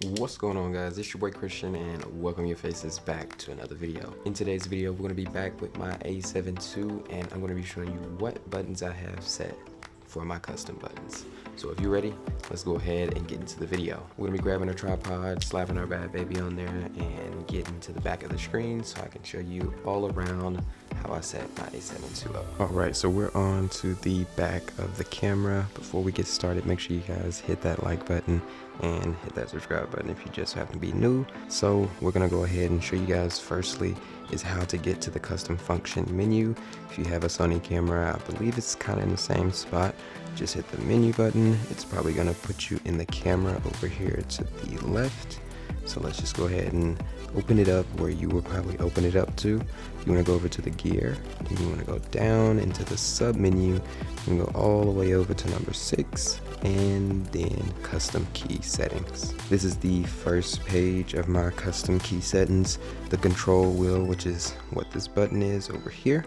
What's going on, guys? It's your boy Christian and welcome your faces back to another video. In today's video we're going to be back with my a7II and I'm going to be showing you what buttons I have set for my custom buttons. So if you're ready, let's go ahead and get into the video. We're going to be grabbing a tripod, slapping our bad baby on there and getting to the back of the screen so I can show you all around how I set my a7II up. Alright, so we're on to the back of the camera. Before we get started, make sure you guys hit that like button and hit that subscribe button if you just happen to be new. So we're gonna go ahead and show you guys firstly is how to get to the custom function menu. If you have a Sony camera, I believe it's kind of in the same spot. Just hit the menu button. It's probably gonna put you in the camera over here to the left. So let's just go ahead and open it up where you will probably open it up to. You want to go over to the gear, and you want to go down into the sub menu and go all the way over to number 6 and then custom key settings. This is the first page of my custom key settings. The control wheel, which is what this button is over here,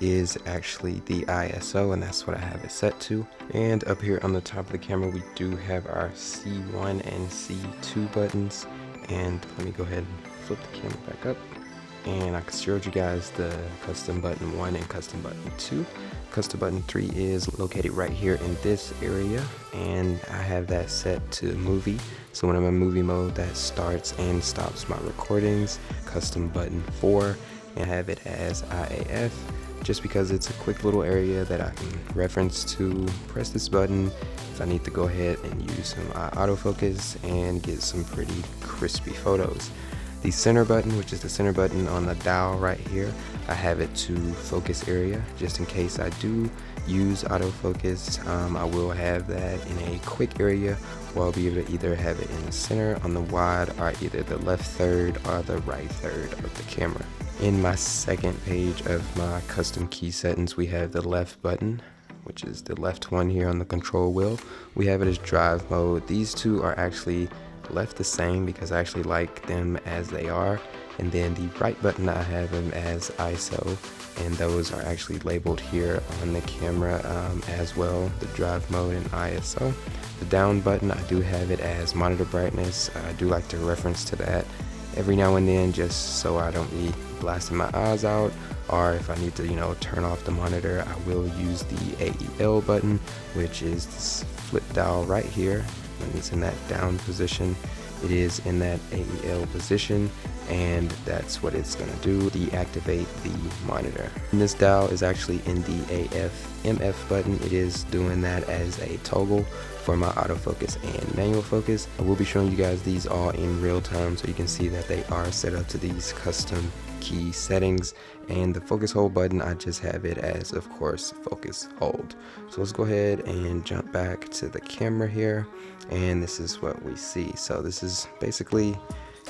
is actually the ISO, and that's what I have it set to. And up here on the top of the camera we do have our C1 and C2 buttons. And let me go ahead and flip the camera back up, and I showed you guys the custom button 1 and custom button 2. Custom button 3 is located right here in this area, and I have that set to movie. So when I'm in movie mode, that starts and stops my recordings. Custom button 4, and I have it as IAF, just because it's a quick little area that I can reference to press this button if I need to go ahead and use some autofocus and get some pretty crispy photos. The center button, which is the center button on the dial right here, I have it to focus area, just in case I do use autofocus. I will have that in a quick area, or I'll be able to either have it in the center, on the wide, or either the left third or the right third of the camera. In my second page of my custom key settings, we have the left button, which is the left one here on the control wheel. We have it as drive mode. These two are actually left the same because I actually like them as they are. And then the right button, I have them as ISO, and those are actually labeled here on the camera as well, the drive mode and ISO. The down button, I do have it as monitor brightness. I do like to reference to that every now and then, just so I don't be blasting my eyes out, or if I need to turn off the monitor, I will use the AEL button, which is this flip dial right here. When it's in that down position, it is in that AEL position, and that's what it's going to do, deactivate the monitor. And this dial is actually in the AF/MF button. It is doing that as a toggle for my autofocus and manual focus. I will be showing you guys these all in real time so you can see that they are set up to these custom key settings. And the focus hold button, I just have it as, of course, focus hold. So let's go ahead and jump back to the camera here, and this is what we see. So this is basically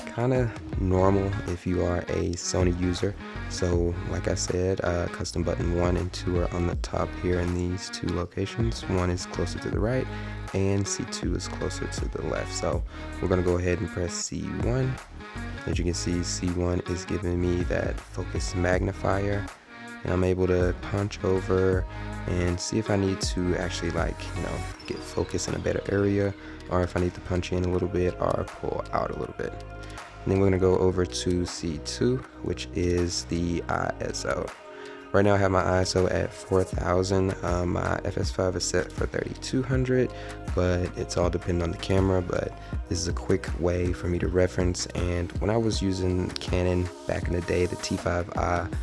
kind of normal if you are a Sony user. So like I said, custom button 1 and 2 are on the top here in these two locations. 1 is closer to the right and C2 is closer to the left. So we're going to go ahead and press C1. As you can see, C1 is giving me that focus magnifier, and I'm able to punch over and see if I need to actually get focus in a better area, or if I need to punch in a little bit or pull out a little bit. And then we're going to go over to C2, which is the ISO. Right now I have my ISO at 4000. My FS5 is set for 3200, but it's all dependent on the camera. But this is a quick way for me to reference. And when I was using Canon back in the day, the T5i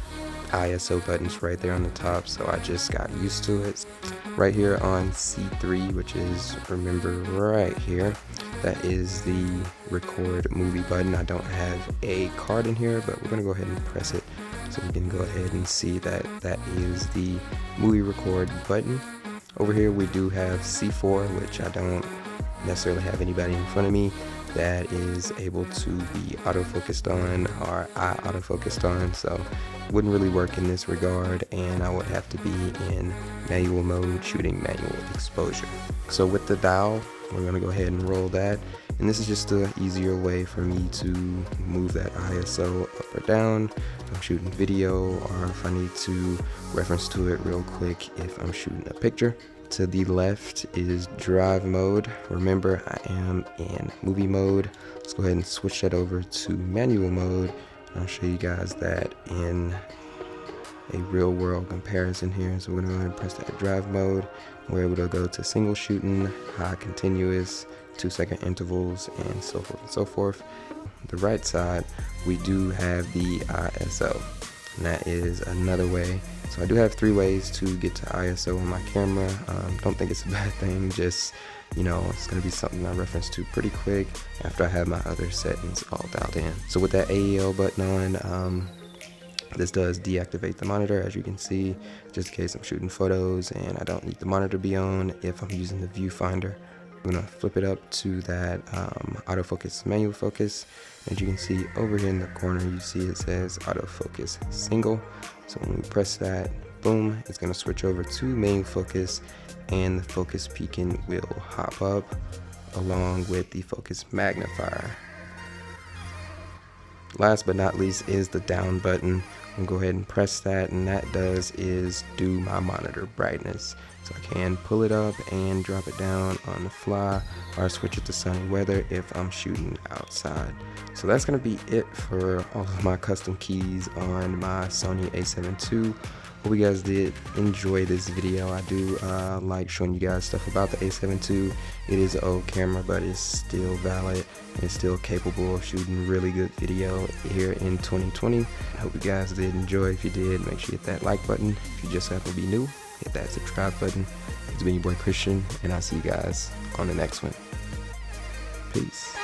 ISO button's right there on the top, so I just got used to it. Right here on C3, which is, remember, right here, that is the record movie button. I don't have a card in here, but we're gonna go ahead and press it so we can go ahead and see that that is the movie record button. Over here we do have C4, which I don't necessarily have anybody in front of me that is able to be autofocused on, or I autofocused on, so it wouldn't really work in this regard, and I would have to be in manual mode shooting manual exposure. So with the dial, we're going to go ahead and roll that, and this is just an easier way for me to move that ISO up or down if I'm shooting video, or if I need to reference to it real quick if I'm shooting a picture. To the left is drive mode. Remember, I am in movie mode. Let's go ahead and switch that over to manual mode. I'll show you guys that in a real world comparison here. So we're gonna go ahead and press that drive mode. We're able to go to single shooting, high continuous, 2-second intervals, and so forth and so forth. The right side, we do have the ISO, and that is another way. So I do have 3 ways to get to ISO on my camera. Don't think it's a bad thing, just, you know, it's gonna be something I reference to pretty quick after I have my other settings all dialed in. So with that AEL button on, this does deactivate the monitor, as you can see, just in case I'm shooting photos and I don't need the monitor to be on if I'm using the viewfinder. I'm gonna flip it up to that autofocus manual focus. As you can see over here in the corner, you see it says autofocus single. So when we press that, boom, it's gonna switch over to manual focus, and the focus peaking will hop up along with the focus magnifier. Last but not least is the down button. I'm gonna go ahead and press that, and that is do my monitor brightness. So I can pull it up and drop it down on the fly, or switch it to sunny weather if I'm shooting outside. So that's gonna be it for all of my custom keys on my Sony a7II. Hope you guys did enjoy this video. I do like showing you guys stuff about the a7II. It is an old camera, but it's still valid and it's still capable of shooting really good video here in 2020. I hope you guys did enjoy. If you did, make sure you hit that like button. If you just happen to be new, hit that subscribe button. It's been your boy Christian, and I'll see you guys on the next one. Peace.